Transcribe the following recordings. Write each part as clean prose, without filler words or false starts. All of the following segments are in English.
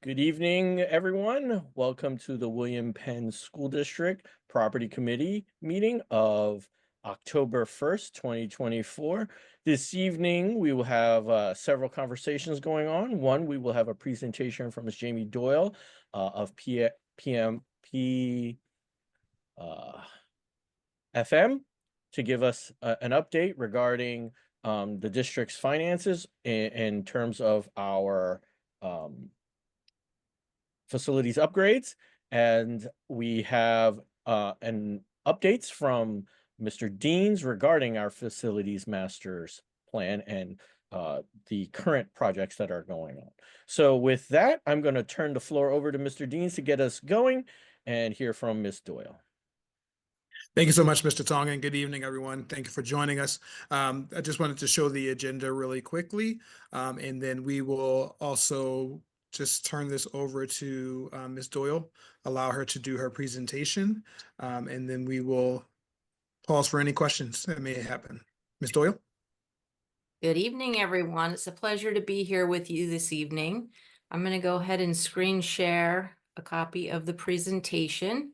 Good evening, everyone. Welcome to the William Penn School District Property Committee meeting of October 1st, 2024. This evening, we will have several conversations going on. One, we will have a presentation from Ms. Jamie Doyle of PMP FM to give us an update regarding the district's finances in terms of our facilities upgrades, and we have an updates from Mr. Deans regarding our facilities masters plan and the current projects that are going on. So with that, I'm going to turn the floor over to Mr. Deans to get us going and hear from Ms. Doyle. Thank you so much, Mr. Tong, and good evening, everyone. Thank you for joining us. I just wanted to show the agenda really quickly, and then we will also just turn this over to Ms. Doyle, allow her to do her presentation, and then we will pause for any questions that may happen. Ms. Doyle? Good evening, everyone. It's a pleasure to be here with you this evening. I'm going to go ahead and screen share a copy of the presentation.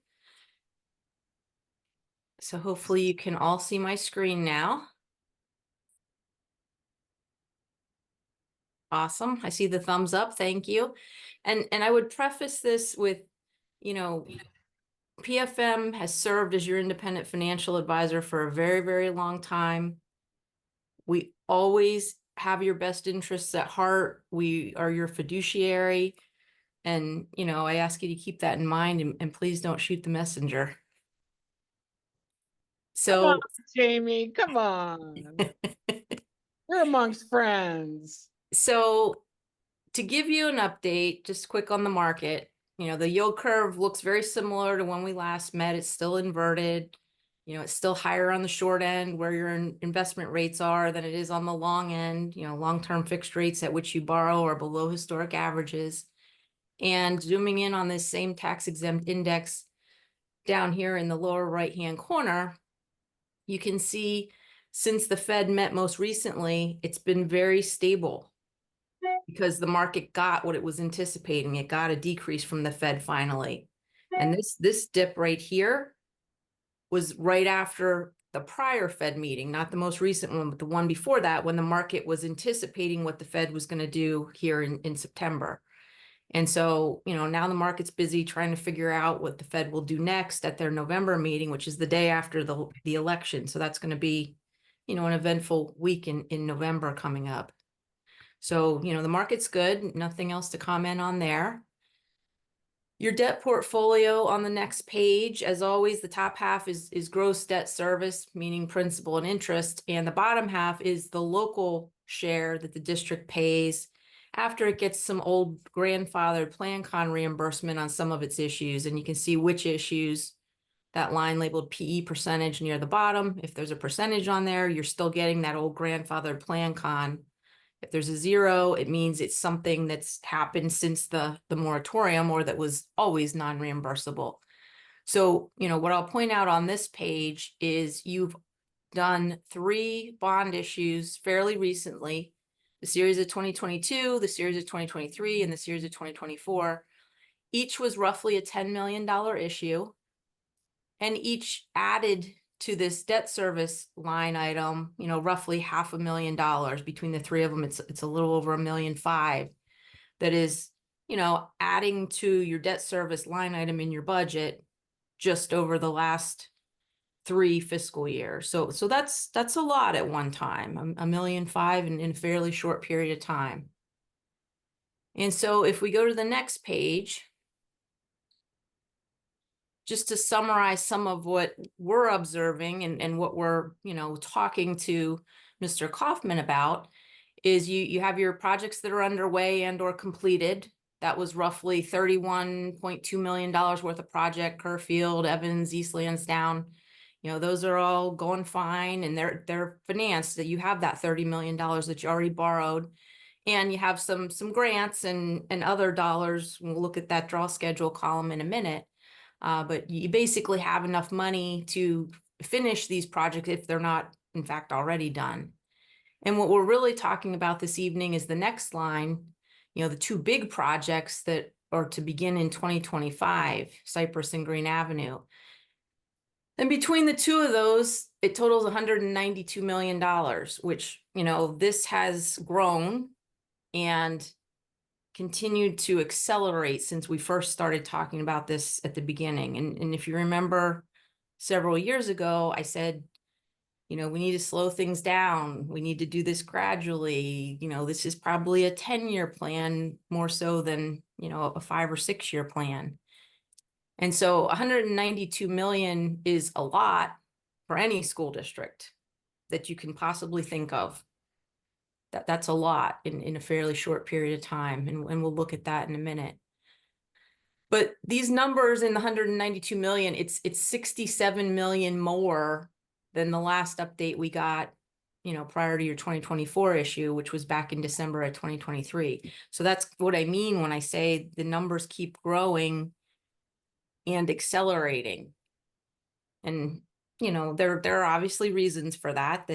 So hopefully you can all see my screen now. Awesome. I see the thumbs up. Thank you. And I would preface this with, PFM has served as your independent financial advisor for a very, very long time. We always have your best interests at heart. We are your fiduciary. And, I ask you to keep that in mind and please don't shoot the messenger. Come on, Jamie, come on. We're amongst friends. So to give you an update, just quick on the market, the yield curve looks very similar to when we last met. It's still inverted. It's still higher on the short end where your investment rates are than it is on the long end. Long-term fixed rates at which you borrow are below historic averages. And zooming in on this same tax-exempt index down here in the lower right-hand corner, you can see since the Fed met most recently, it's been very stable because the market got what it was anticipating. It got a decrease from the Fed finally. And this dip right here was right after the prior Fed meeting, not the most recent one, but the one before that, when the market was anticipating what the Fed was going to do here in September. And so, now the market's busy trying to figure out what the Fed will do next at their November meeting, which is the day after the election. So that's going to be, an eventful week in November coming up. So, the market's good. Nothing else to comment on there. Your debt portfolio on the next page, as always, the top half is gross debt service, meaning principal and interest. And the bottom half is the local share that the district pays after it gets some old grandfathered PlanCon reimbursement on some of its issues. And you can see which issues, that line labeled PE percentage near the bottom. If there's a percentage on there, you're still getting that old grandfathered PlanCon. If there's a 0, it means it's something that's happened since the moratorium or that was always non-reimbursable. So, what I'll point out on this page is you've done 3 bond issues fairly recently. The series of 2022, the series of 2023, and the series of 2024. Each was roughly a $10 million issue. And each added to this debt service line item, roughly $500,000 between the 3 of them. It's a little over $1.5 million. That is, adding to your debt service line item in your budget just over the last 3 fiscal years. So that's a lot at one time, $1.5 million in a fairly short period of time. And so if we go to the next page, just to summarize some of what we're observing and what we're, talking to Mr. Kaufman about is you have your projects that are underway and or completed. That was roughly $31.2 million worth of project, Kerrfield, Evans, East Lansdowne. Those are all going fine and they're financed. That you have that $30 million that you already borrowed. And you have some grants and other dollars. We'll look at that draw schedule column in a minute. But you basically have enough money to finish these projects if they're not, in fact, already done. And what we're really talking about this evening is the next line, the 2 big projects that or to begin in 2025, Cypress and Green Avenue. And between the two of those, it totals $192 million, which, you know, this has grown and continued to accelerate since we first started talking about this at the beginning. And if you remember several years ago, I said, you know, we need to slow things down. We need to do this gradually. You know, this is probably a 10-year plan more so than, you know, a 5 or 6 year plan. And so 192 million is a lot for any school district that you can possibly think of. That's a lot in a fairly short period of time. And we'll look at that in a minute. But these numbers in the 192 million, it's 67 million more than the last update we got, you know, prior to your 2024 issue, which was back in December of 2023. So that's what I mean when I say the numbers keep growing and accelerating. And, you know, there are obviously reasons for that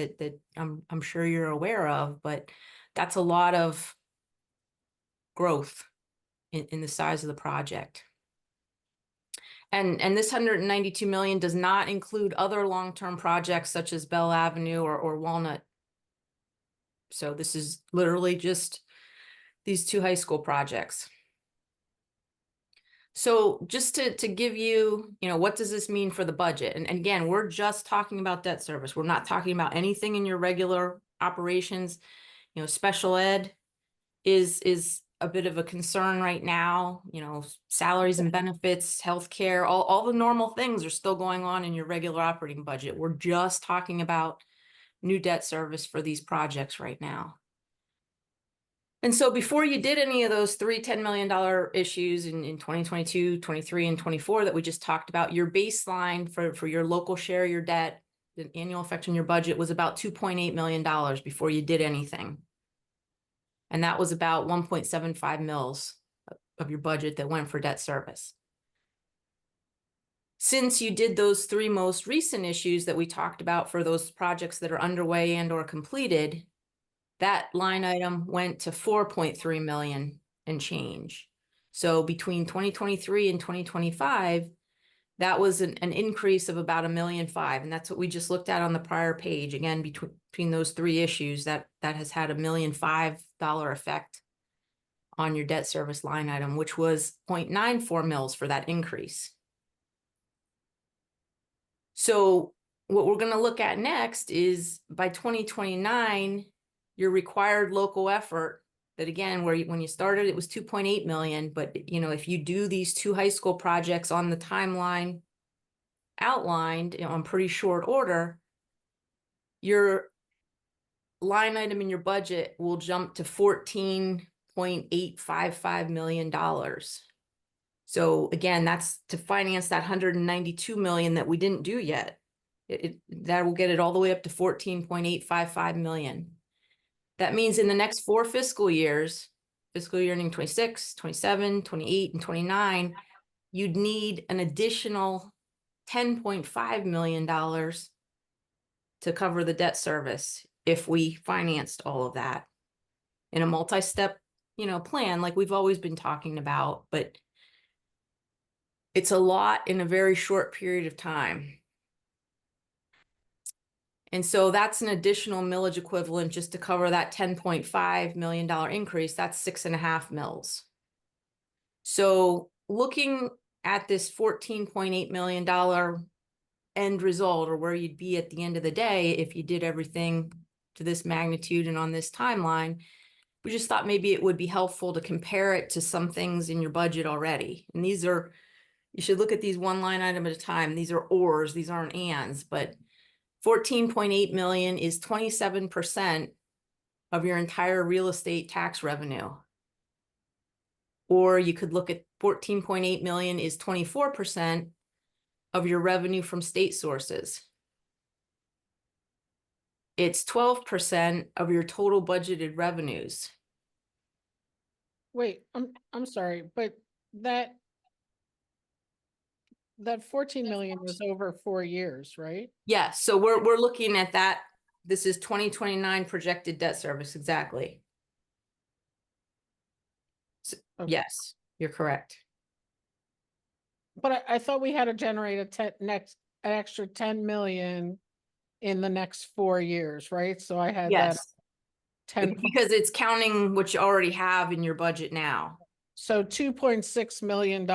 I'm sure you're aware of, but that's a lot of growth in the size of the project. And this 192 million does not include other long-term projects such as Bell Avenue or Walnut. So this is literally just these 2 high school projects. So just to give you, you know, what does this mean for the budget? And again, we're just talking about debt service. We're not talking about anything in your regular operations. You know, special ed is a bit of a concern right now. You know, salaries and benefits, healthcare, all the normal things are still going on in your regular operating budget. We're just talking about new debt service for these projects right now. And so before you did any of those 3 $10 million issues in 2022, 23, and 24 that we just talked about, your baseline for your local share of your debt, the annual effect on your budget was about $2.8 million before you did anything. And that was about 1.75 mils of your budget that went for debt service. Since you did those 3 most recent issues that we talked about for those projects that are underway and or completed, that line item went to 4.3 million and change. So between 2023 and 2025, that was an increase of about $1.5 million. And that's what we just looked at on the prior page. Again, between those 3 issues, that has had $1.5 million effect on your debt service line item, which was 0.94 mils for that increase. So what we're going to look at next is by 2029, your required local effort, that again, when you started, it was 2.8 million. But, you know, if you do these 2 high school projects on the timeline outlined, you know, in pretty short order, your line item in your budget will jump to $14.855 million. So again, that's to finance that 192 million that we didn't do yet. That will get it all the way up to 14.855 million. That means in the next 4 fiscal years, fiscal year ending 26, 27, 28, and 29, you'd need an additional $10.5 million to cover the debt service if we financed all of that in a multi-step, you know, plan like we've always been talking about. But it's a lot in a very short period of time. And so that's an additional millage equivalent just to cover that $10.5 million increase. That's 6.5 mils. So looking at this $14.8 million end result, or where you'd be at the end of the day if you did everything to this magnitude and on this timeline, we just thought maybe it would be helpful to compare it to some things in your budget already. And these are, you should look at these one line item at a time. These are ors, these aren't ands, but 14.8 million is 27% of your entire real estate tax revenue. Or you could look at 14.8 million is 24% of your revenue from state sources. It's 12% of your total budgeted revenues. Wait, I'm sorry, but that 14 million was over 4 years, right? Yeah, so we're looking at that. This is 2029 projected debt service, exactly. So, Okay. yes. You're correct. But I thought we had to generate an extra 10 million in the next 4 years, right? So I had that Yes, 10, because it's counting what you already have in your budget now. so $2.6 million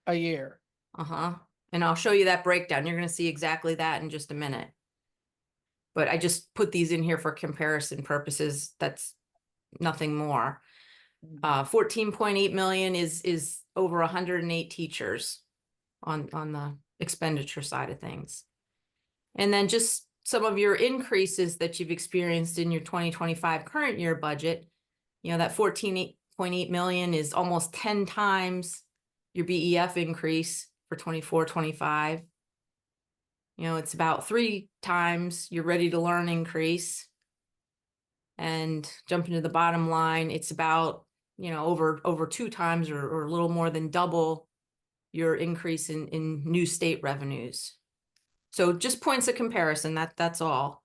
a year. Uh-huh. And I'll show you that breakdown. You're going to see exactly that in just a minute. But I just put these in here for comparison purposes. That's nothing more. 14.8 million is over 108 teachers on the expenditure side of things. And then just some of your increases that you've experienced in your 2025 current year budget, you know, that 14.8 million is almost 10 times your BEF increase for 24-25. You know, it's about 3 times your ready to learn increase. And jumping to the bottom line, it's about, you know, over 2 times or a little more than double your increase in new state revenues. So just points of comparison, that's all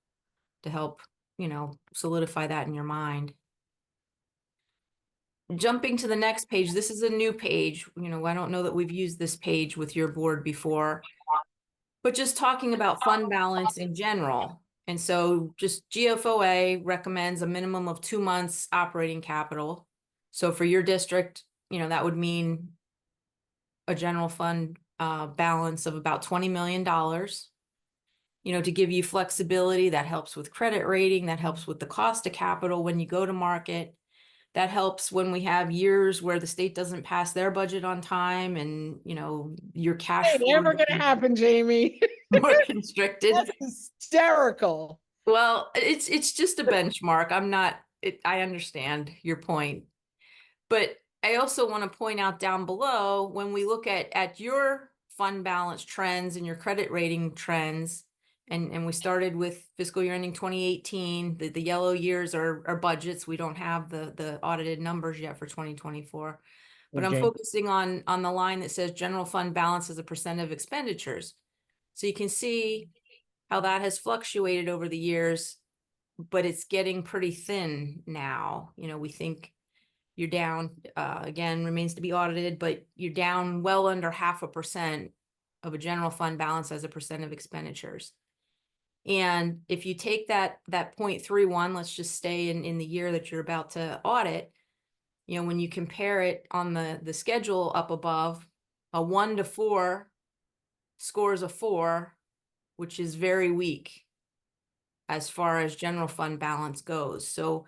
to help, you know, solidify that in your mind. Jumping to the next page, this is a new page. You know, I don't know that we've used this page with your board before, but just talking about fund balance in general. And so just GFOA recommends a minimum of 2 months operating capital. So for your district, you know, that would mean a general fund balance of about $20 million. You know, to give you flexibility, that helps with credit rating, that helps with the cost of capital when you go to market. That helps when we have years where the state doesn't pass their budget on time and, you know, your cash Ain't flow never gonna happen, Jamie. more constricted. That's hysterical. Well, it's just a benchmark. I understand your point. But I also want to point out down below, when we look at your fund balance trends and your credit rating trends, and we started with fiscal year ending 2018, the yellow years are budgets. We don't have the audited numbers yet for 2024. But I'm Jane. focusing on the line that says general fund balance as a percent of expenditures. So you can see how that has fluctuated over the years, but it's getting pretty thin now. You know, we think you're down, again, remains to be audited, but you're down well under 0.5% of a general fund balance as a percent of expenditures. And if you take that 0.31, let's just stay in the year that you're about to audit, you know, when you compare it on the schedule up above, a 1 to 4 scores a 4, which is very weak as far as general fund balance goes. So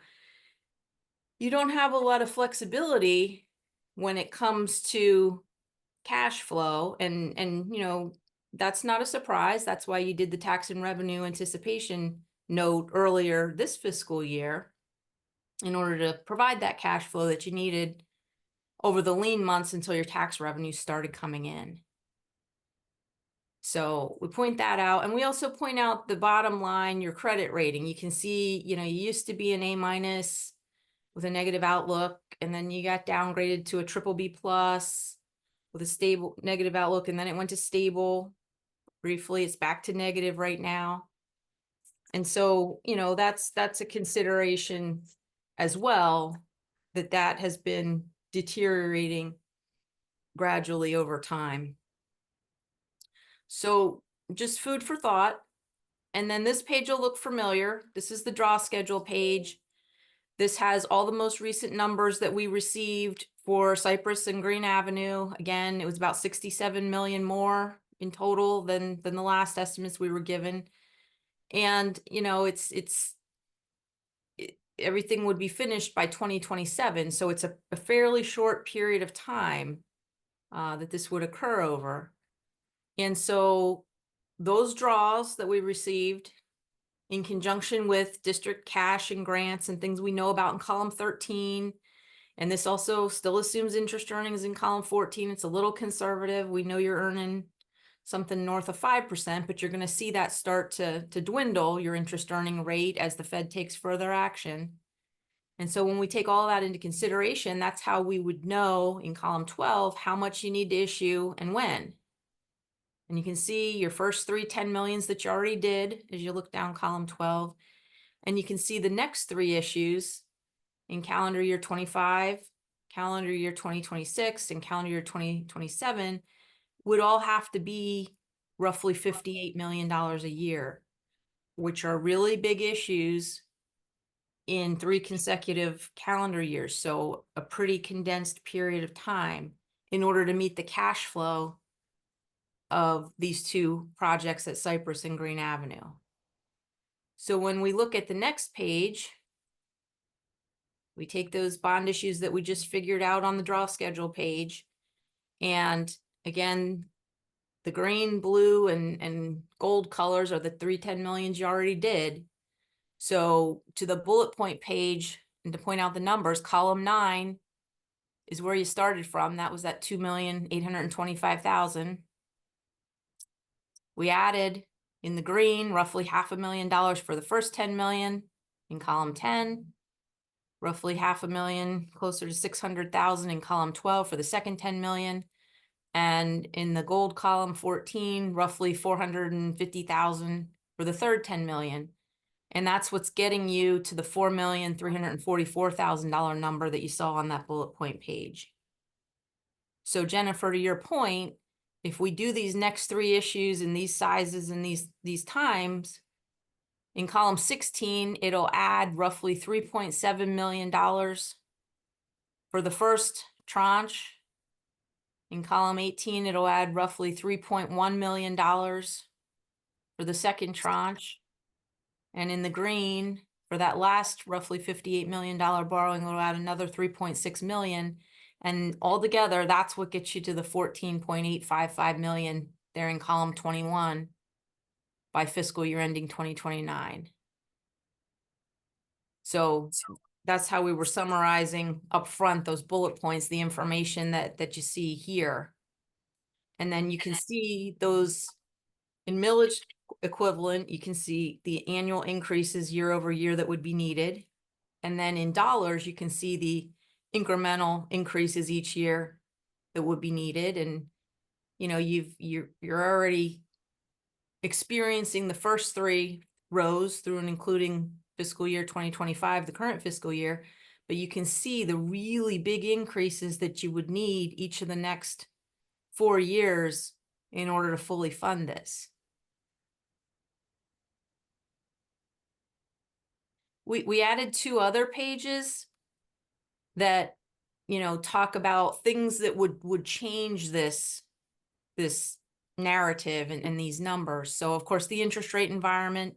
you don't have a lot of flexibility when it comes to cash flow, and you know, that's not a surprise. That's why you did the tax and revenue anticipation note earlier this fiscal year, in order to provide that cash flow that you needed over the lean months until your tax revenues started coming in. So we point that out, and we also point out the bottom line, your credit rating. You can see, you know, you used to be an A- with a negative outlook, and then you got downgraded to a BBB+ with a stable negative outlook, and then it went to stable. Briefly, it's back to negative right now. And so, you know, that's a consideration as well, that has been deteriorating gradually over time. So just food for thought. And then this page will look familiar. This is the draw schedule page. This has all the most recent numbers that we received for Cypress and Green Avenue. Again, it was about 67 million more in total than the last estimates we were given. And, you know, everything would be finished by 2027. So it's a fairly short period of time that this would occur over. And so those draws that we received, in conjunction with district cash and grants and things we know about in column 13. And this also still assumes interest earnings in column 14. It's a little conservative. We know you're earning something north of 5%, but you're going to see that start to dwindle, your interest earning rate, as the Fed takes further action. And so when we take all that into consideration, that's how we would know in column 12 how much you need to issue and when. And you can see your first 3 10 millions that you already did as you look down column 12. And you can see the next 3 issues in calendar year 25, calendar year 2026, and calendar year 2027 would all have to be roughly $58 million a year, which are really big issues in 3 consecutive calendar years. So a pretty condensed period of time in order to meet the cash flow of these 2 projects at Cypress and Green Avenue. So when we look at the next page, we take those bond issues that we just figured out on the draw schedule page. And again, the green, blue, and gold colors are the 310 millions you already did. So to the bullet point page, and to point out the numbers, column 9 is where you started from. That was that 2,825,000. We added in the green roughly $500,000 for the first 10 million in column 10, roughly $500,000, closer to 600,000 in column 12 for the second 10 million. And in the gold column 14, roughly 450,000 for the third 10 million. And that's what's getting you to the $4,344,000 number that you saw on that bullet point page. So Jennifer, to your point, if we do these next 3 issues in these sizes and these times, in column 16, it'll add roughly $3.7 million for the first tranche. In column 18, it'll add roughly $3.1 million for the second tranche. And in the green, for that last roughly $58 million borrowing, it'll add another $3.6 million. And altogether, that's what gets you to the $14.855 million there in column 21 by fiscal year ending 2029. So that's how we were summarizing up front those bullet points, the information that you see here. And then you can see those in millage equivalent, you can see the annual increases year over year that would be needed. And then in dollars, you can see the incremental increases each year that would be needed. And, you know, you're already experiencing the first 3 rows through and including fiscal year 2025, the current fiscal year, but you can see the really big increases that you would need each of the next 4 years in order to fully fund this. We added 2 other pages that, you know, talk about things that would change this narrative and these numbers. So of course, the interest rate environment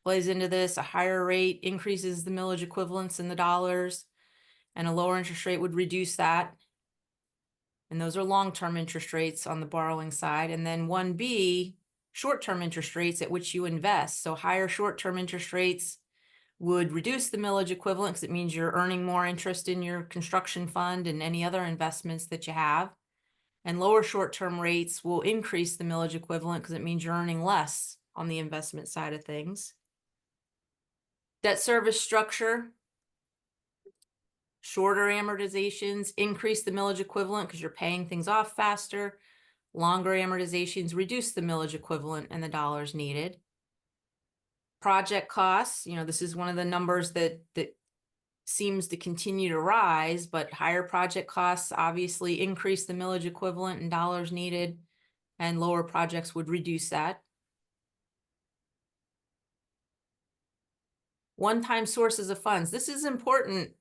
plays into this. A higher rate increases the millage equivalents in the dollars, and a lower interest rate would reduce that. And those are long-term interest rates on the borrowing side. And then 1B, short-term interest rates at which you invest. So higher short-term interest rates would reduce the millage equivalent because it means you're earning more interest in your construction fund and any other investments that you have. And lower short-term rates will increase the millage equivalent because it means you're earning less on the investment side of things. Debt service structure, shorter amortizations increase the millage equivalent because you're paying things off faster. Longer amortizations reduce the millage equivalent and the dollars needed. Project costs, you know, this is one of the numbers that seems to continue to rise, but higher project costs obviously increase the millage equivalent and dollars needed, and lower projects would reduce that. One-time sources of funds. This is important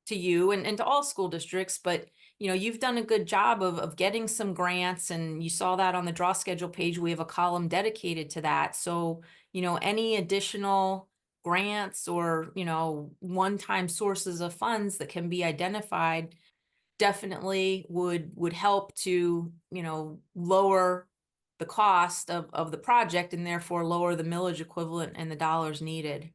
to you and to all school districts, but you know, you've done a good job of getting some grants, and you saw that on the draw schedule page. We have a column dedicated to that. So, you know, any additional grants or, you know, one-time sources of funds that can be identified definitely would help to, you know, lower the cost of the project and therefore lower the millage equivalent and the dollars needed.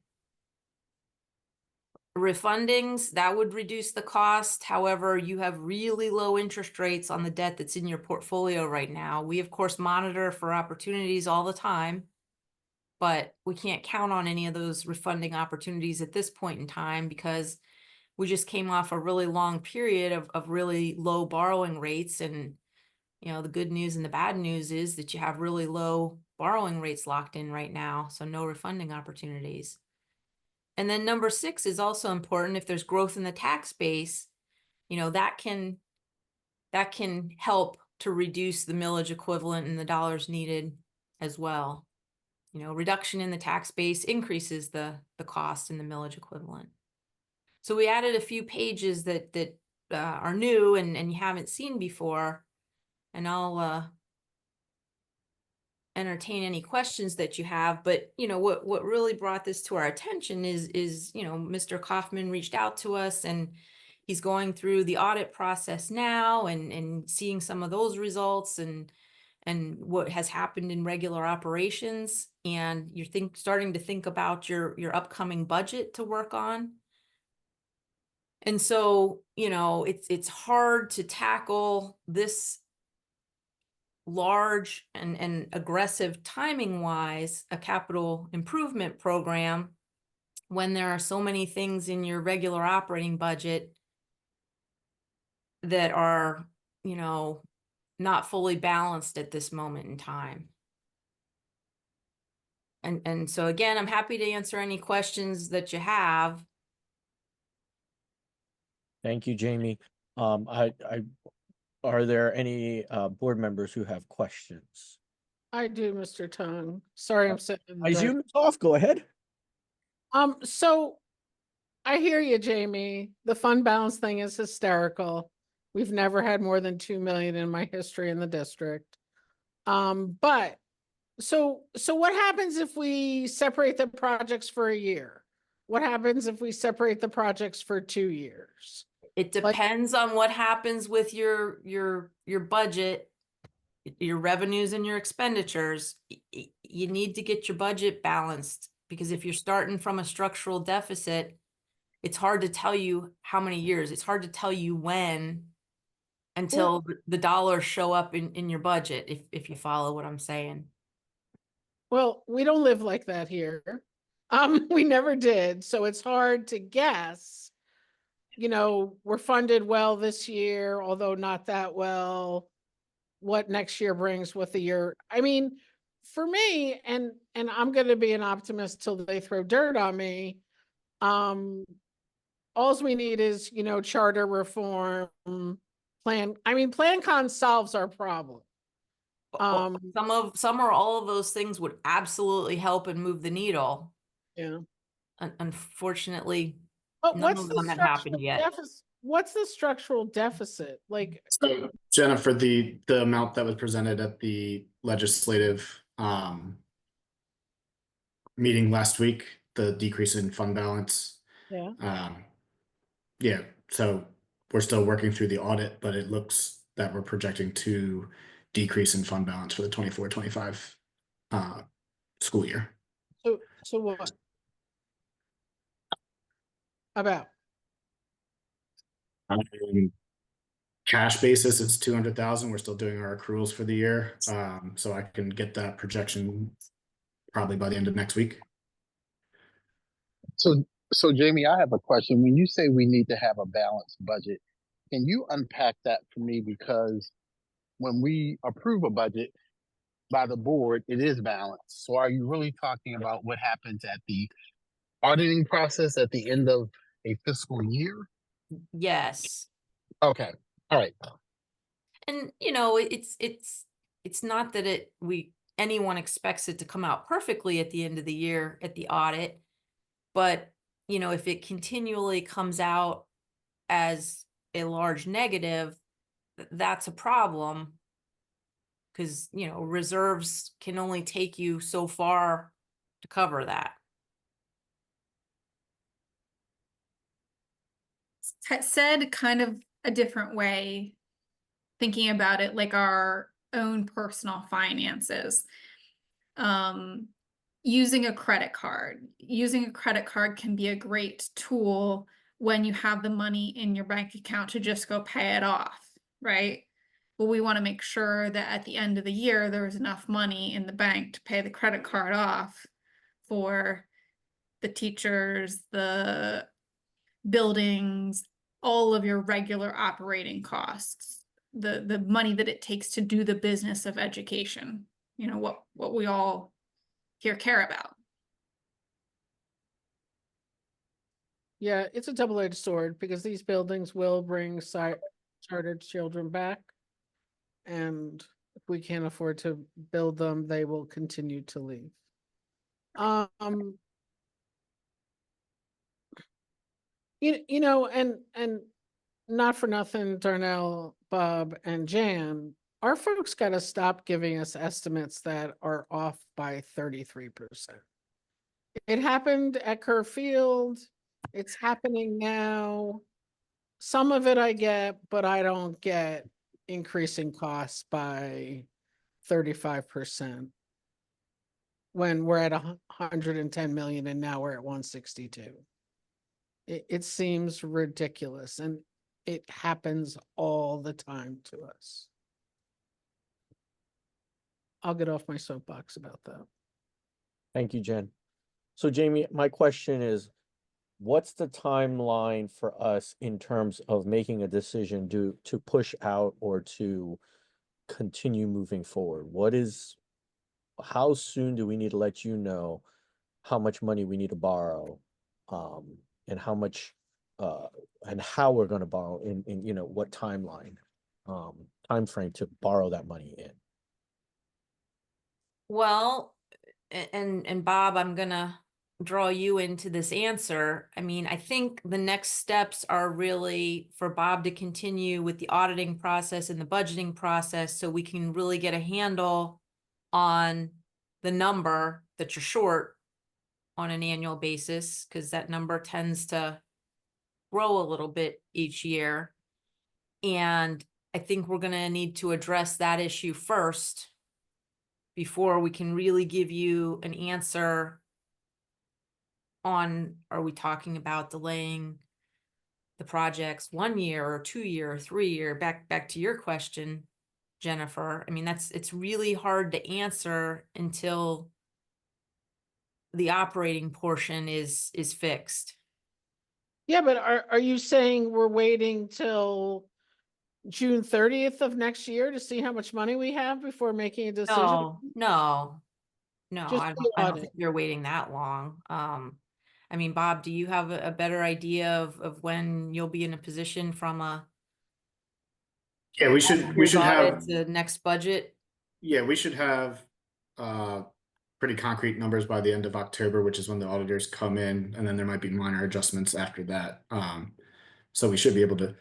Refundings, that would reduce the cost. However, you have really low interest rates on the debt that's in your portfolio right now. We, of course, monitor for opportunities all the time, but we can't count on any of those refunding opportunities at this point in time because we just came off a really long period of really low borrowing rates. And, you know, the good news and the bad news is that you have really low borrowing rates locked in right now, so no refunding opportunities. And then number 6 is also important. If there's growth in the tax base, you know, that can help to reduce the millage equivalent and the dollars needed as well. You know, reduction in the tax base increases the cost in the millage equivalent. So we added a few pages that are new and you haven't seen before, and I'll entertain any questions that you have. But you know, what really brought this to our attention is you know, Mr. Kaufman reached out to us, and he's going through the audit process now and seeing some of those results and what has happened in regular operations. And you're starting to think about your upcoming budget to work on. And so, you know, it's hard to tackle this large and aggressive timing wise, a capital improvement program, when there are so many things in your regular operating budget that are, you know, not fully balanced at this moment in time. And so again, I'm happy to answer any questions that you have. Thank you, Jamie. Are there any board members who have questions? I do, Mr. Tong. Sorry, I'm sitting in the I dark. zoomed off. Go ahead. So I hear you, Jamie. The fund balance thing is hysterical. We've never had more than 2 million in my history in the district. But so what happens if we separate the projects for a year? What happens if we separate the projects for 2 years? It depends on what happens with your budget, your revenues and your expenditures. You need to get your budget balanced, because if you're starting from a structural deficit, it's hard to tell you how many years. It's hard to tell you when until the dollars show up in your budget, if you follow what I'm saying. Well, we don't live like that here. We never did, so it's hard to guess. You know, we're funded well this year, although not that well. What next year brings with the year. I mean, for me, and I'm going to be an optimist till they throw dirt on me. All we need is, you know, charter reform plan. I mean, PlanCon solves our problem. Some or all of those things would absolutely help and move the needle. Yeah. Unfortunately, But none what's of the them have happened structural yet. deficit? What's the structural deficit? Like, So Jennifer, the amount that was presented at the legislative meeting last week, the decrease in fund balance. yeah. Yeah, so we're still working through the audit, but it looks that we're projecting to decrease in fund balance for the 24-25 school year. So what? About? Cash basis, it's 200,000. We're still doing our accruals for the year. So I can get that projection probably by the end of next week. So Jamie, I have a question. When you say we need to have a balanced budget, can you unpack that for me? Because when we approve a budget by the board, it is balanced. So are you really talking about what happens at the auditing process at the end of a fiscal year? Yes. Okay. All right. And you know, it's not that anyone expects it to come out perfectly at the end of the year at the audit, but you know, if it continually comes out as a large negative, that's a problem, because you know, reserves can only take you so far to cover that. Said kind of a different way, thinking about it like our own personal finances. Using a credit card. Using a credit card can be a great tool when you have the money in your bank account to just go pay it off, right? But we want to make sure that at the end of the year, there's enough money in the bank to pay the credit card off for the teachers, the buildings, all of your regular operating costs, the money that it takes to do the business of education, you know, what we all here care about. Yeah, it's a double-edged sword because these buildings will bring chartered children back. And if we can't afford to build them, they will continue to leave. You know, and not for nothing, Darnell, Bob, and Jan, our folks got to stop giving us estimates that are off by 33%. It happened at Kerr Field. It's happening now. Some of it I get, but I don't get increasing costs by 35% when we're at 110 million and now we're at 162. It seems ridiculous, and it happens all the time to us. I'll get off my soapbox about that. Thank you, Jen. So Jamie, my question is, what's the timeline for us in terms of making a decision to push out or to continue moving forward? How soon do we need to let you know how much money we need to borrow, and how much, and how we're going to borrow in what timeline, time frame to borrow that money in? Well, and Bob, I'm gonna draw you into this answer. I mean, I think the next steps are really for Bob to continue with the auditing process and the budgeting process so we can really get a handle on the number that you're short on an annual basis, because that number tends to grow a little bit each year. And I think we're going to need to address that issue first before we can really give you an answer on, are we talking about delaying the projects 1 year or 2 year or 3 year? Back to your question, Jennifer. I mean, it's really hard to answer until the operating portion is fixed. Yeah, but are you saying we're waiting till June 30th of next year to see how much money we have before making a decision? No, Just I the don't audit. think you're waiting that long. I mean, Bob, do you have a better idea of when you'll be in a position from a Yeah, we should audit have, to next budget? yeah, we should have pretty concrete numbers by the end of October, which is when the auditors come in, and then there might be minor adjustments after that. So we should be able to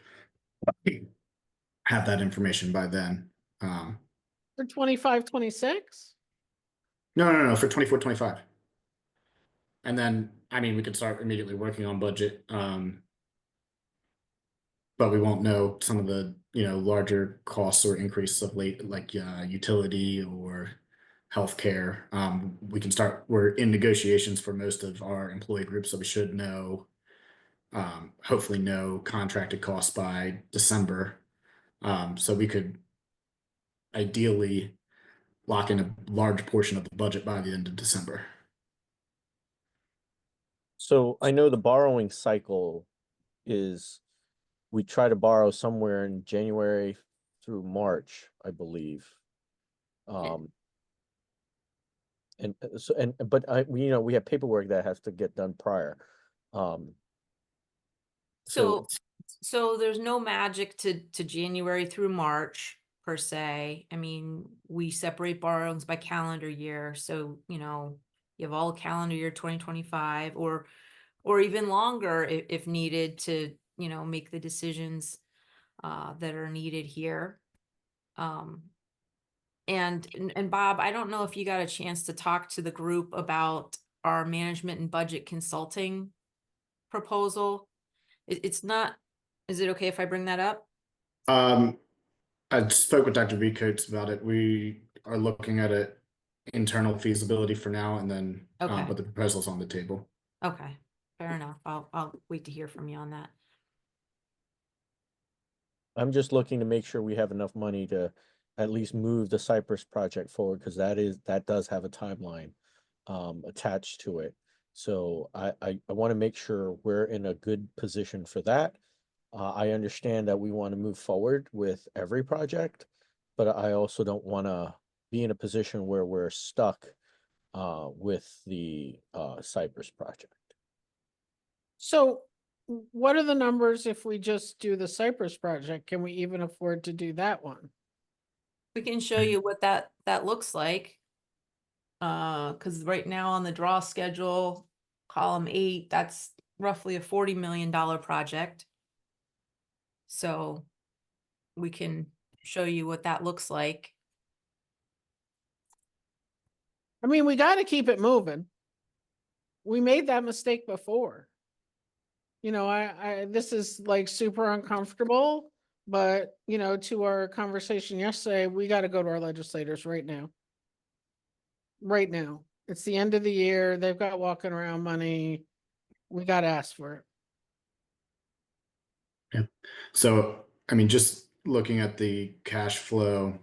have that information by then. For 25, 26? No, for 24, 25. And then, I mean, we could start immediately working on budget. But we won't know some of the, larger costs or increase of like utility or healthcare. We're in negotiations for most of our employee groups, so we should know, hopefully know contracted costs by December. So we could ideally lock in a large portion of the budget by the end of December. So I know the borrowing cycle is, we try to borrow somewhere in January through March, I believe. But we have paperwork that has to get done prior. So there's no magic to January through March per se. I mean, we separate borrowings by calendar year. So, you have all calendar year 2025 or even longer if needed to, make the decisions that are needed here. And Bob, I don't know if you got a chance to talk to the group about our management and budget consulting proposal. It's not, is it okay if I bring that up? I spoke with Dr. V. Coates about it. We are looking at it internal feasibility for now, and then Okay. but the proposal's on the table. Okay, fair enough. I'll wait to hear from you on that. I'm just looking to make sure we have enough money to at least move the Cypress project forward, because that does have a timeline attached to it. So I want to make sure we're in a good position for that. I understand that we want to move forward with every project, but I also don't want to be in a position where we're stuck with the Cypress project. So what are the numbers if we just do the Cypress project? Can we even afford to do that one? We can show you what that looks like. Because right now on the draw schedule, column 8, that's roughly a $40 million project. So we can show you what that looks like. I mean, we got to keep it moving. We made that mistake before. You know, this is like super uncomfortable, but you know, to our conversation yesterday, we got to go to our legislators right now. Right now, it's the end of the year. They've got walking around money. We got to ask for it. So, I mean, just looking at the cash flow,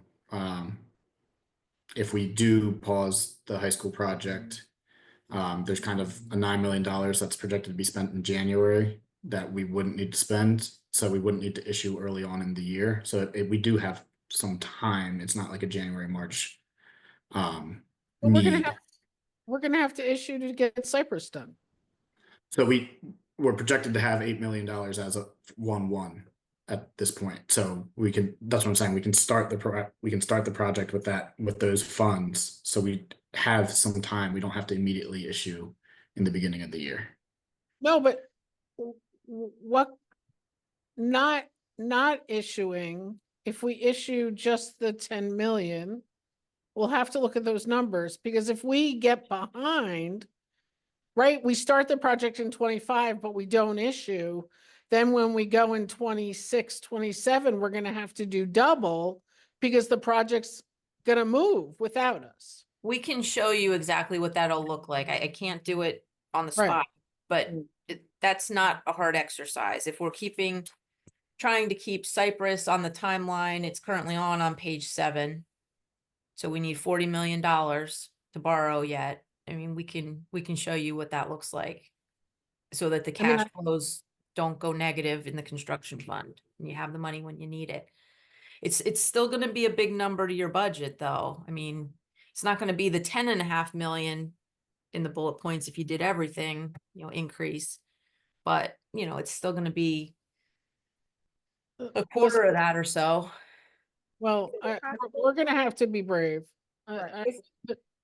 if we do pause the high school project, there's kind of a $9 million that's projected to be spent in January that we wouldn't need to spend. So we wouldn't need to issue early on in the year. So we do have some time. It's not like a January, March But we're need. gonna have to issue to get Cypress done. So we're projected to have $8 million as of 1/1 at this point. So that's what I'm saying. We can start the project with those funds. So we have some time. We don't have to immediately issue in the beginning of the year. No, but what, not issuing, if we issue just the 10 million, we'll have to look at those numbers, because if we get behind, right, we start the project in 25, but we don't issue, then when we go in 26, 27, we're gonna have to do double because the project's gonna move without us. We can show you exactly what that'll look like. I can't do it on the Right. spot, but Mm. that's not a hard exercise. If we're trying to keep Cypress on the timeline, it's currently on page 7. So we need $40 million to borrow yet. I mean, we can show you what that looks like, so that the I mean, cash flows don't go negative in the construction fund, and you have the money when you need it. It's still going to be a big number to your budget, though. I mean, it's not going to be the 10.5 million in the bullet points if you did everything, increase, but it's still going to be a quarter of that or so. Well, Is it we're gonna have to be brave. Right.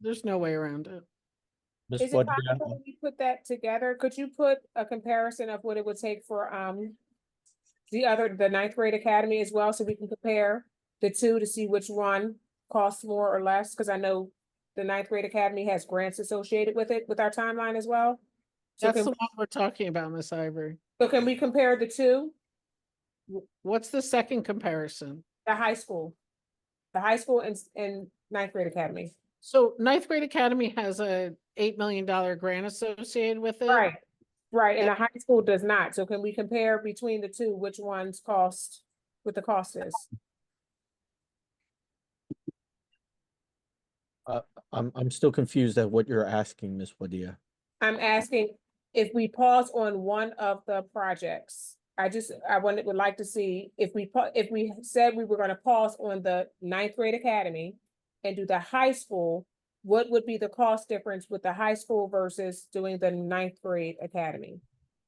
There's no way around it. Ms. Is it Wood, possible we put that together? Could you put a comparison of what it would take for the ninth grade academy as well, so we can compare the two to see which one costs more or less? Because I know the ninth grade academy has grants associated with it, with our timeline as well. So That's can, the one we're talking about, Miss Ivory. so can we compare the two? What's the second comparison? The high school and ninth grade academy. So ninth grade academy has a $8 million grant associated with it. Right, right, and the high school does not. So can we compare between the two, which one's cost, what the cost is? I'm still confused at what you're asking, Ms. Wadia. I'm asking if we pause on one of the projects. I would like to see if we said we were gonna pause on the ninth grade academy and do the high school, what would be the cost difference with the high school versus doing the ninth grade academy?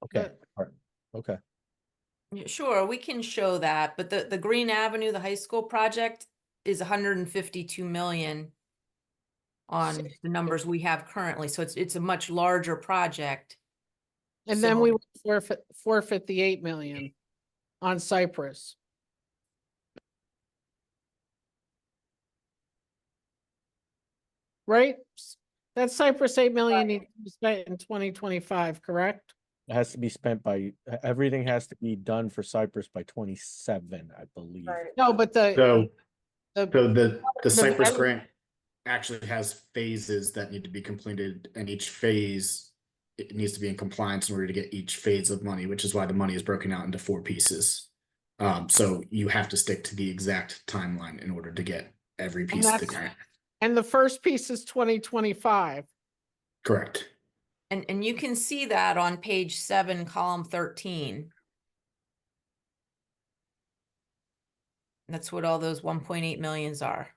Okay, all right, okay. Yeah, sure, we can show that, but the Green Avenue, the high school project is 152 million on the numbers we have currently, so it's a much larger project. And then we So- would forfeit the 8 million on Cypress. Right? That Cypress 8 million needs to be spent in 2025, correct? It has to be spent by, everything has to be done for Cypress by 27, I believe. No, but So the the Cypress value- grant actually has phases that need to be completed, and each phase, it needs to be in compliance in order to get each phase of money, which is why the money is broken out into 4 pieces. So you have to stick to the exact timeline in order to get every piece of the that's- grant. and the first piece is 2025. Correct. And you can see that on page 7, column 13. That's what all those 1.8 millions are.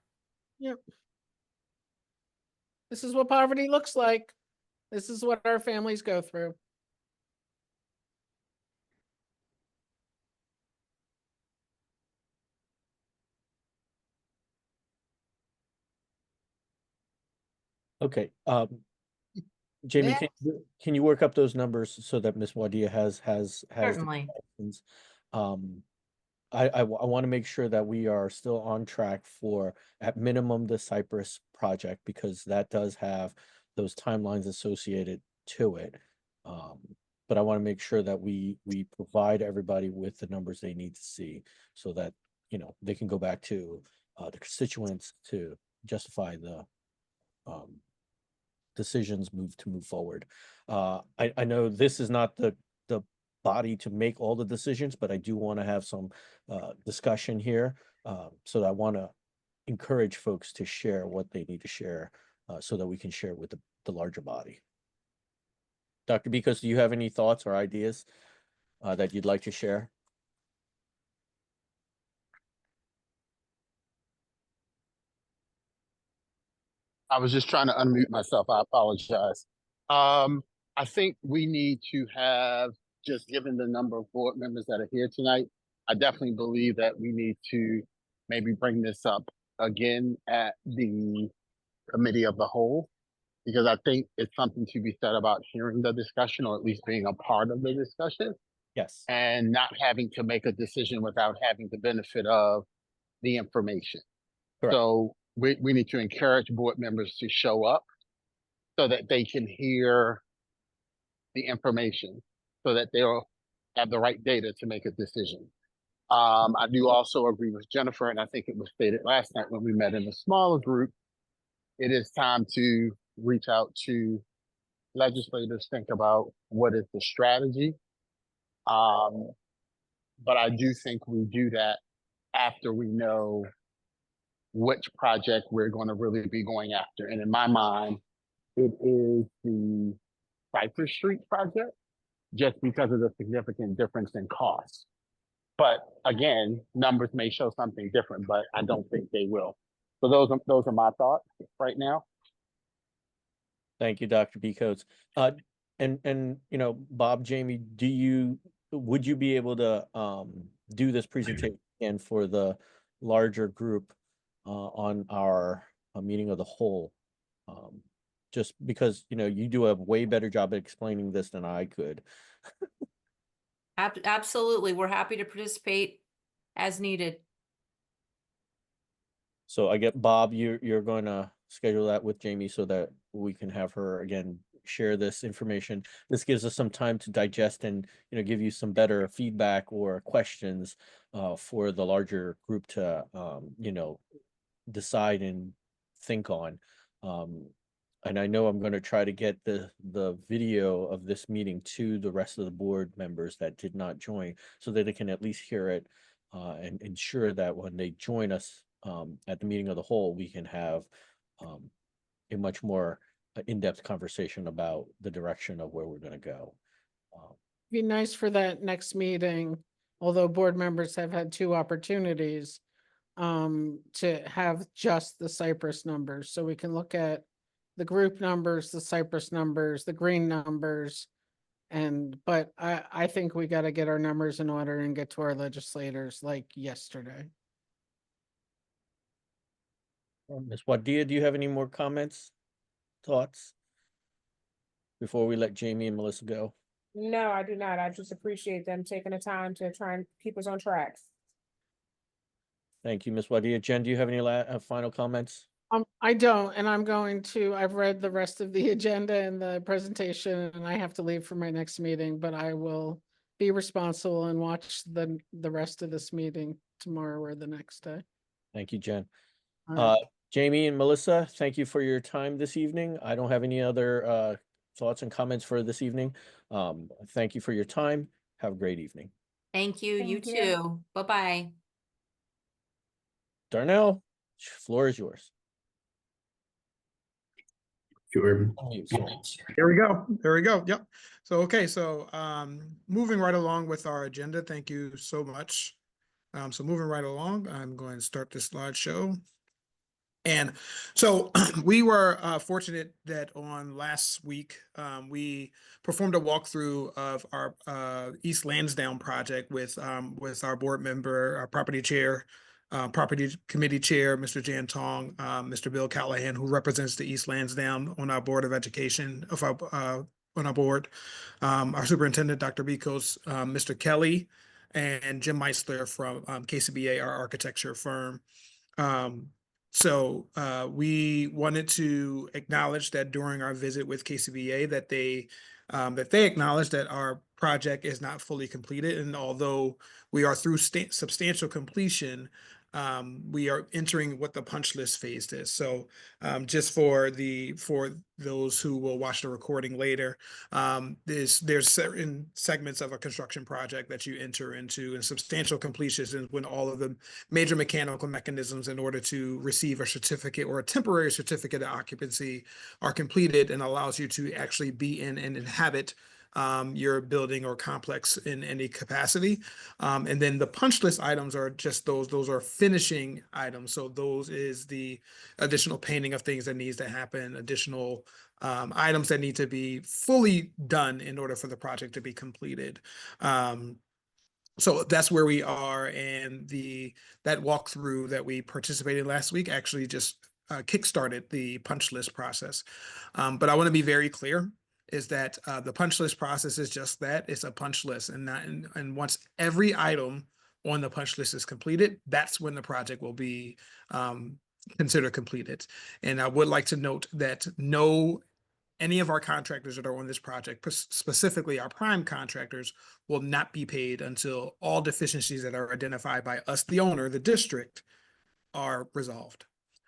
This is what poverty looks like. This is what our families go through. Okay, Jamie, Yeah. can you work up those numbers so that Ms. Wadia has the Certainly. questions? I want to make sure that we are still on track for, at minimum, the Cypress project, because that does have those timelines associated to it. But I want to make sure that we provide everybody with the numbers they need to see, so that, you know, they can go back to the constituents to justify the decisions move forward. I know this is not the body to make all the decisions, but I do want to have some discussion here. So I want to encourage folks to share what they need to share, so that we can share with the larger body. Dr. Bikos, do you have any thoughts or ideas that you'd like to share? I was just trying to unmute myself. I apologize. I think we need to have, just given the number of board members that are here tonight, I definitely believe that we need to maybe bring this up again at the committee of the whole, because I think it's something to be said about hearing the discussion, or at least being a part of the discussion, Yes. and not having to make a decision without having the benefit of the information. Correct. So we need to encourage board members to show up so that they can hear the information, so that they'll have the right data to make a decision. I do also agree with Jennifer, and I think it was stated last night when we met in a smaller group, it is time to reach out to legislators, think about what is the strategy. But I do think we do that after we know which project we're going to really be going after. And in my mind, it is the Cypress Street project, just because of the significant difference in cost. But again, numbers may show something different, but I don't think they will. So those are my thoughts right now. Thank you, Dr. Bikos. And you know, Bob, Jamie, would you be able to do this presentation again for the larger group on our meeting of the whole? Just because, you know, you do a way better job at explaining this than I could. Absolutely. We're happy to participate as needed. So I get Bob, you're going to schedule that with Jamie so that we can have her again share this information. This gives us some time to digest and, you know, give you some better feedback or questions for the larger group to you know, decide and think on. And I know I'm going to try to get the video of this meeting to the rest of the board members that did not join, so that they can at least hear it and ensure that when they join us at the meeting of the whole, we can have a much more in-depth conversation about the direction of where we're going to go. Be nice for that next meeting, although board members have had 2 opportunities to have just the Cypress numbers, so we can look at the group numbers, the Cypress numbers, the green numbers. But I think we got to get our numbers in order and get to our legislators like yesterday. Ms. Wadia, do you have any more comments, thoughts before we let Jamie and Melissa go? No, I do not. I just appreciate them taking the time to try and keep us on track. Thank you, Ms. Wadia. Jen, do you have any final comments? I don't, and I've read the rest of the agenda and the presentation, and I have to leave for my next meeting, but I will be responsible and watch the rest of this meeting tomorrow or the next day. Thank you, Jen. All right. Jamie and Melissa, thank you for your time this evening. I don't have any other thoughts and comments for this evening. Thank you for your time. Have a great evening. Thank you. You Thank you. too. Bye-bye. Darnell, floor is yours. Sure. Here we go. There we go. Yep. So, okay. So, moving right along with our agenda. Thank you so much. So moving right along, I'm going to start this slideshow. And so we were fortunate that on last week, we performed a walkthrough of our East Lansdowne project with our board member, our property chair, Property Committee Chair, Mr. Jan Tong, Mr. Bill Callahan, who represents the East Lansdowne on our Board of Education, on our board, our Superintendent, Dr. Bicos, Mr. Kelly, and Jim Meisler from KCBA, our architecture firm. So we wanted to acknowledge that during our visit with KCBA that they acknowledged that our project is not fully completed, and although we are through substantial completion, we are entering what the punch list phase is. So just for those who will watch the recording later, there's certain segments of a construction project that you enter into, and substantial completion is when all of the major mechanical mechanisms in order to receive a certificate or a temporary certificate of occupancy are completed, and allows you to actually be in and inhabit your building or complex in any capacity. And then the punch list items are just those are finishing items. So those is the additional painting of things that needs to happen, additional items that need to be fully done in order for the project to be completed. So that's where we are, and that walkthrough that we participated in last week actually just kickstarted the punch list process. But I want to be very clear is that the punch list process is just that. It's a punch list, and once every item on the punch list is completed, that's when the project will be considered completed. And I would like to note that any of our contractors that are on this project, specifically our prime contractors, will not be paid until all deficiencies that are identified by us, the owner, the district, are resolved.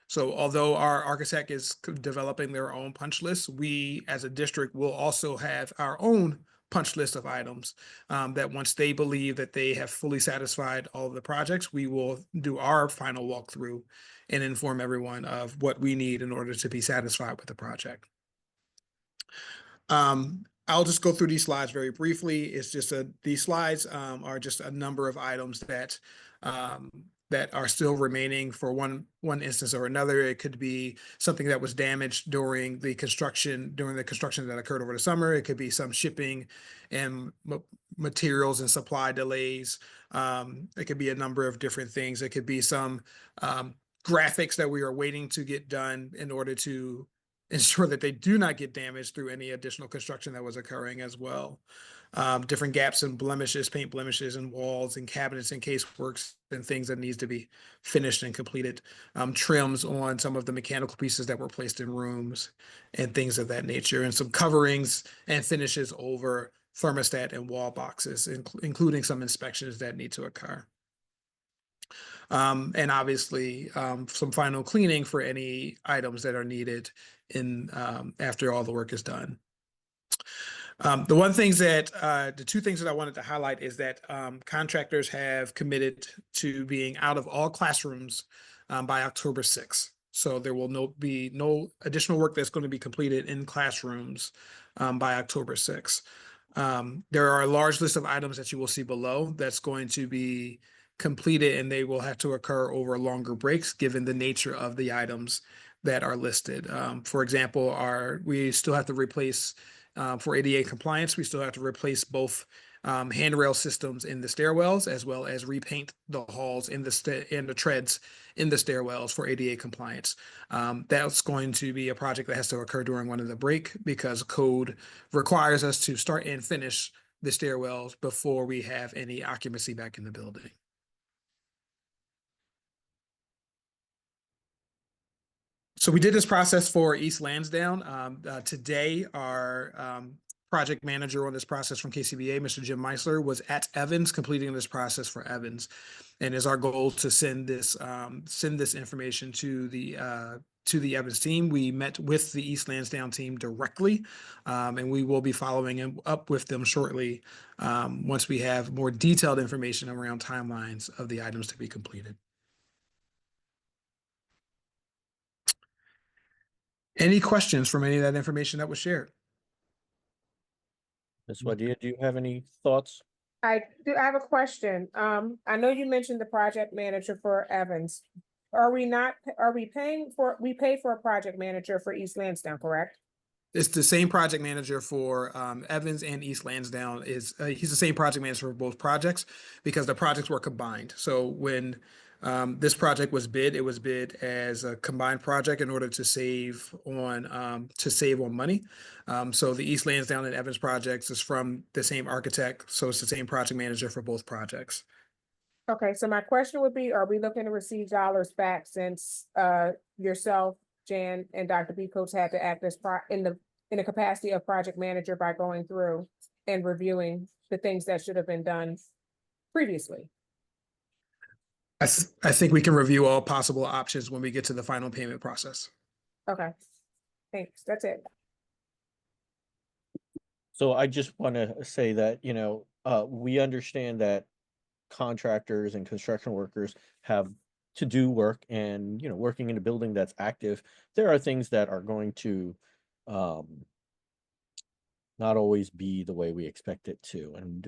So although our architect is developing their own punch list, we as a district will also have our own punch list of items that once they believe that they have fully satisfied all of the projects, we will do our final walkthrough and inform everyone of what we need in order to be satisfied with the project. I'll just go through these slides very briefly. It's just these slides are just a number of items that are still remaining for one instance or another. It could be something that was damaged during the construction that occurred over the summer. It could be some shipping and materials and supply delays. It could be a number of different things. It could be some graphics that we are waiting to get done in order to ensure that they do not get damaged through any additional construction that was occurring as well. Different gaps and blemishes, paint blemishes and walls and cabinets and caseworks and things that needs to be finished and completed. Trims on some of the mechanical pieces that were placed in rooms and things of that nature, and some coverings and finishes over thermostat and wall boxes, including some inspections that need to occur. And obviously some final cleaning for any items that are needed after all the work is done. The two things that I wanted to highlight is that contractors have committed to being out of all classrooms by October 6th. So there will be no additional work that's going to be completed in classrooms by October 6th. There are a large list of items that you will see below that's going to be completed, and they will have to occur over longer breaks given the nature of the items that are listed. For example, we still have to replace for ADA compliance, we still have to replace both handrail systems in the stairwells, as well as repaint the halls and the treads in the stairwells for ADA compliance. That's going to be a project that has to occur during one of the break, because code requires us to start and finish the stairwells before we have any occupancy back in the building. So we did this process for East Lansdowne. Today, our project manager on this process from KCBA, Mr. Jim Meisler, was at Evans completing this process for Evans. And it's our goal to send this information to the Evans team. We met with the East Lansdowne team directly, and we will be following up with them shortly once we have more detailed information around timelines of the items to be completed. Any questions from any of that information that was shared? Ms. Wadia, do you have any thoughts? I have a question. I know you mentioned the project manager for Evans. We pay for a project manager for East Lansdowne, correct? It's the same project manager for Evans and East Lansdowne. He's the same project manager for both projects because the projects were combined. So when This project was bid. It was bid as a combined project in order to save on money. So the East Lansdowne and Evans projects is from the same architect, so it's the same project manager for both projects. Okay, so my question would be, are we looking to receive dollars back since yourself, Jan, and Dr. B. Coates had to act as in the capacity of project manager by going through and reviewing the things that should have been done previously? I think we can review all possible options when we get to the final payment process. Okay, thanks. That's it. So I just want to say that, we understand that contractors and construction workers have to do work, and, working in a building that's active, there are things that are going to not always be the way we expect it to. And,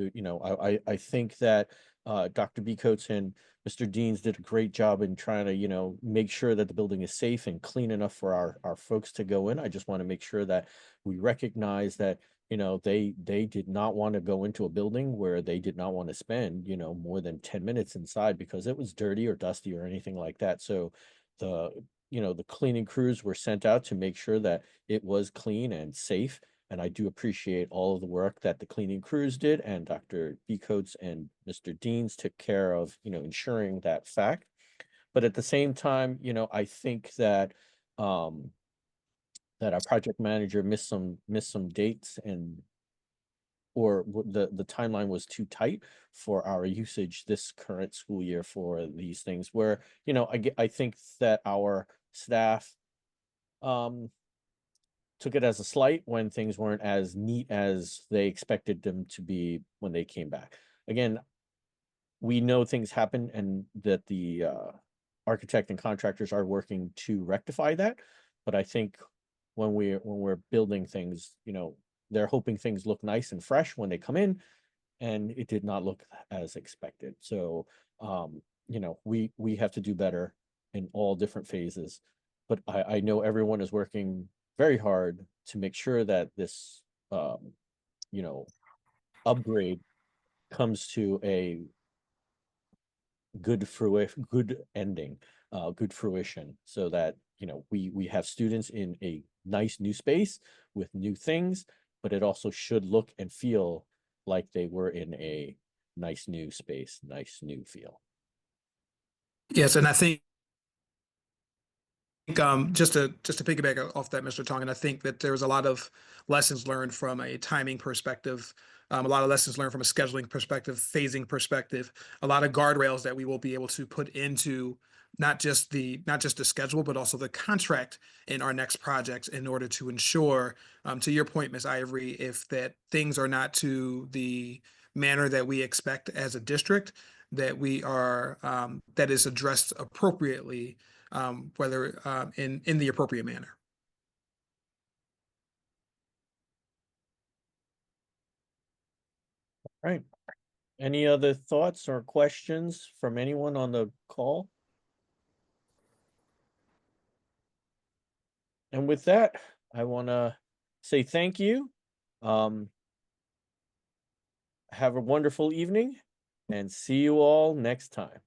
I think that Dr. B. Coates and Mr. Deans did a great job in trying to, make sure that the building is safe and clean enough for our folks to go in. I just want to make sure that we recognize that, they did not want to go into a building where they did not want to spend, more than 10 minutes inside because it was dirty or dusty or anything like that. So the cleaning crews were sent out to make sure that it was clean and safe. And I do appreciate all of the work that the cleaning crews did, and Dr. B. Coates and Mr. Deans took care of, ensuring that fact. But at the same time, I think that that our project manager missed some dates, or the timeline was too tight for our usage this current school year for these things, where, I think that our staff took it as a slight when things weren't as neat as they expected them to be when they came back. Again, we know things happen and that the architect and contractors are working to rectify that. But I think when we're building things, they're hoping things look nice and fresh when they come in, and it did not look as expected. So, we have to do better in all different phases. But I know everyone is working very hard to make sure that this, upgrade comes to a good ending, good fruition, so that, we have students in a nice new space with new things, but it also should look and feel like they were in a nice new space, nice new feel. Yes, and I think just to piggyback off that, Mr. Tongan, I think that there's a lot of lessons learned from a timing perspective, a lot of lessons learned from a scheduling perspective, phasing perspective, a lot of guardrails that we will be able to put into not just the schedule, but also the contract in our next projects in order to ensure, to your point, Ms. Ivory, if that things are not to the manner that we expect as a district, that we are that is addressed appropriately, whether in the appropriate manner. Right. Any other thoughts or questions from anyone on the call? And with that, I want to say thank you. Have a wonderful evening, and see you all next time.